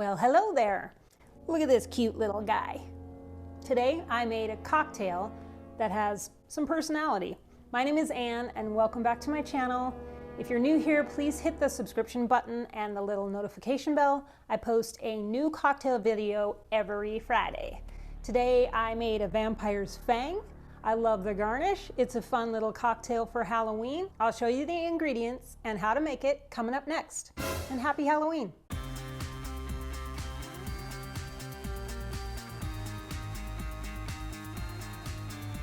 Well, hello there. Look at this cute little guy. Today I made a cocktail that has some personality. My name is Anne and welcome back to my channel. If you're new here, please hit the subscription button and the little notification bell. I post a new cocktail video every Friday. Today I made a vampire's fang. I love the garnish. It's a fun little cocktail for Halloween. I'll show you the ingredients and how to make it coming up next. And happy Halloween.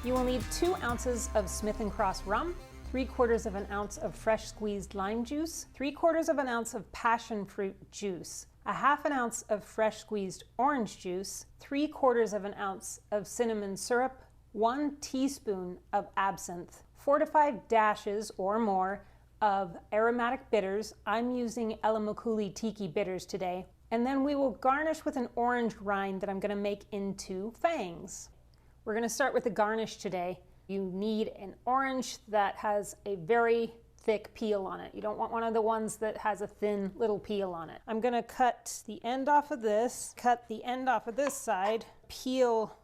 You will need 2 ounces of Smith & Cross rum, 3/4 of an ounce of fresh squeezed lime juice, 3/4 of an ounce of passion fruit juice, a 1/2 ounce of fresh squeezed orange juice, 3/4 of an ounce of cinnamon syrup, 1 teaspoon of absinthe, 4 to 5 dashes or more of aromatic bitters. I'm using Elemakule Tiki bitters today. And then we will garnish with an orange rind that I'm going to make into fangs. We're going to start with the garnish today. You need an orange that has a very thick peel on it. You don't want one of the ones that has a thin little peel on it. I'm going to cut the end off of this, cut the end off of this side, peel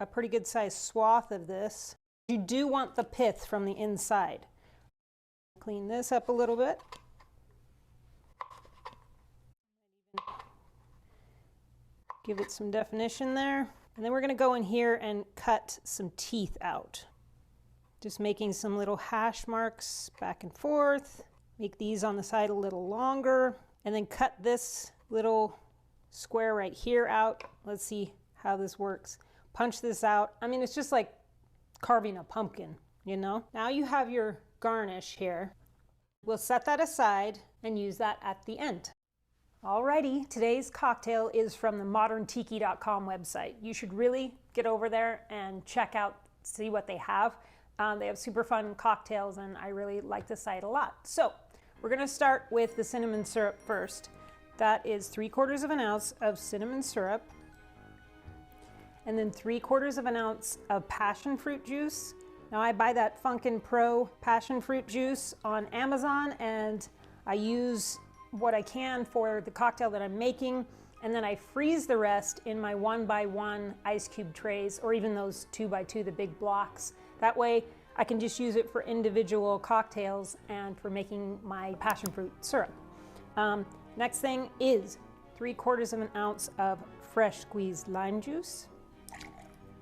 a pretty good sized swath of this. You do want the pith from the inside. Clean this up a little bit. Give it some definition there. And then we're going to go in here and cut some teeth out. Just making some little hash marks back and forth. Make these on the side a little longer. And then cut this little square right here out. Let's see how this works. Punch this out. I mean, it's just like carving a pumpkin, you know? Now you have your garnish here. We'll set that aside and use that at the end. Alrighty, today's cocktail is from the moderntiki.com website. You should really get over there and check out, see what they have. They have super fun cocktails and I really like the site a lot. So we're gonna start with the cinnamon syrup first. That is 3/4 of an ounce of cinnamon syrup. And then 3/4 of an ounce of passion fruit juice. Now I buy that Funkin' Pro passion fruit juice on Amazon and I use what I can for the cocktail that I'm making, and then I freeze the rest in my 1x1 ice cube trays, or even those 2x2, the big blocks. That way I can just use it for individual cocktails and for making my passion fruit syrup. Next thing is 3/4 of an ounce of fresh squeezed lime juice,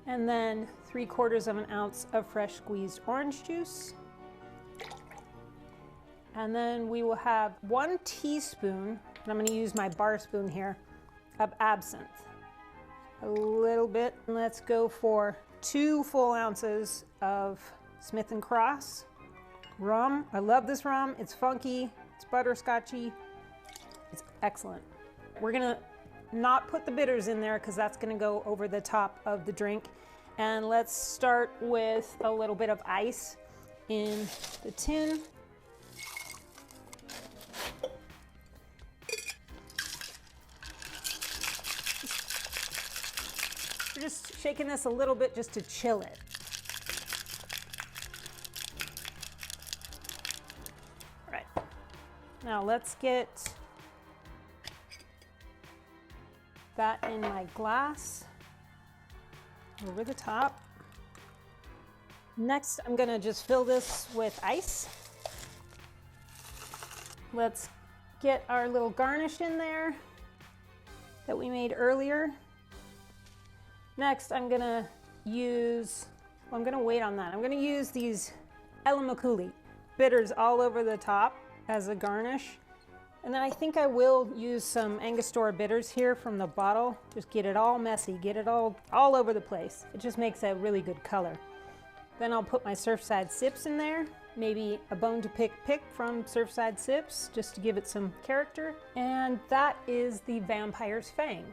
and then 3/4 of an ounce of fresh squeezed orange juice. And then we will have 1 teaspoon, and I'm going to use my bar spoon here, of absinthe. A little bit. Let's go for 2 full ounces of Smith & Cross rum. I love this rum. It's funky, it's butterscotchy, it's excellent. We're going to not put the bitters in there because that's going to go over the top of the drink. And let's start with a little bit of ice in the tin. We're just shaking this a little bit just to chill it. All right, now let's get that in my glass over the top. Next, I'm gonna just fill this with ice. Let's get our little garnish in there that we made earlier. Next, I'm gonna use, well, I'm gonna wait on that. I'm gonna use these Elemakule bitters all over the top as a garnish. And then I think I will use some Angostura bitters here from the bottle. Just get it all messy, get it all over the place. It just makes a really good color. Then I'll put my Surfside Sips in there. Maybe a bone to pick from Surfside Sips, just to give it some character. And that is the Vampire's Fang.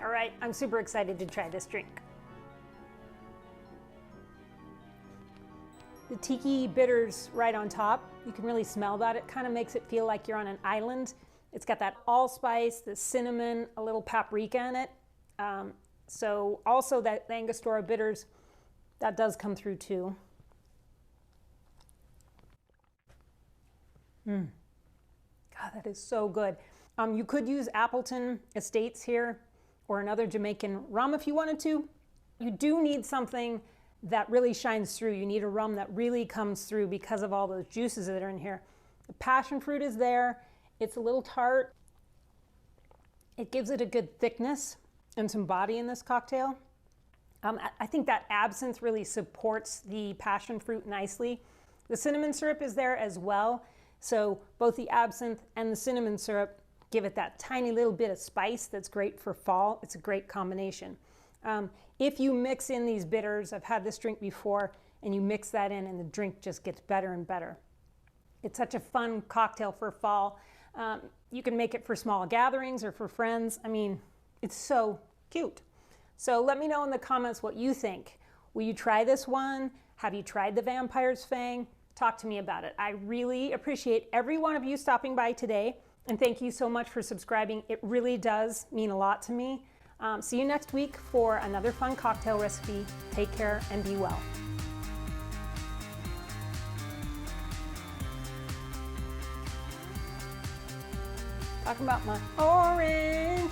All right, I'm super excited to try this drink. The Tiki bitters right on top, you can really smell that. It kind of makes it feel like you're on an island. It's got that allspice, the cinnamon, a little paprika in it. So also that Angostura bitters, that does come through too. God, that is so good. You could use Appleton Estates here or another Jamaican rum if you wanted to. You do need something that really shines through. You need a rum that really comes through because of all those juices that are in here. The passion fruit is there. It's a little tart. It gives it a good thickness and some body in this cocktail. I think that absinthe really supports the passion fruit nicely. The cinnamon syrup is there as well. So both the absinthe and the cinnamon syrup give it that tiny little bit of spice that's great for fall. It's a great combination. If you mix in these bitters, I've had this drink before, and you mix that in and the drink just gets better and better. It's such a fun cocktail for fall. You can make it for small gatherings or for friends. I mean, it's so cute. So let me know in the comments what you think. Will you try this one? Have you tried the Vampire's Fang? Talk to me about it. I really appreciate every one of you stopping by today, and thank you so much for subscribing. It really does mean a lot to me. See you next week for another fun cocktail recipe. Take care and be well. Talking about my orange.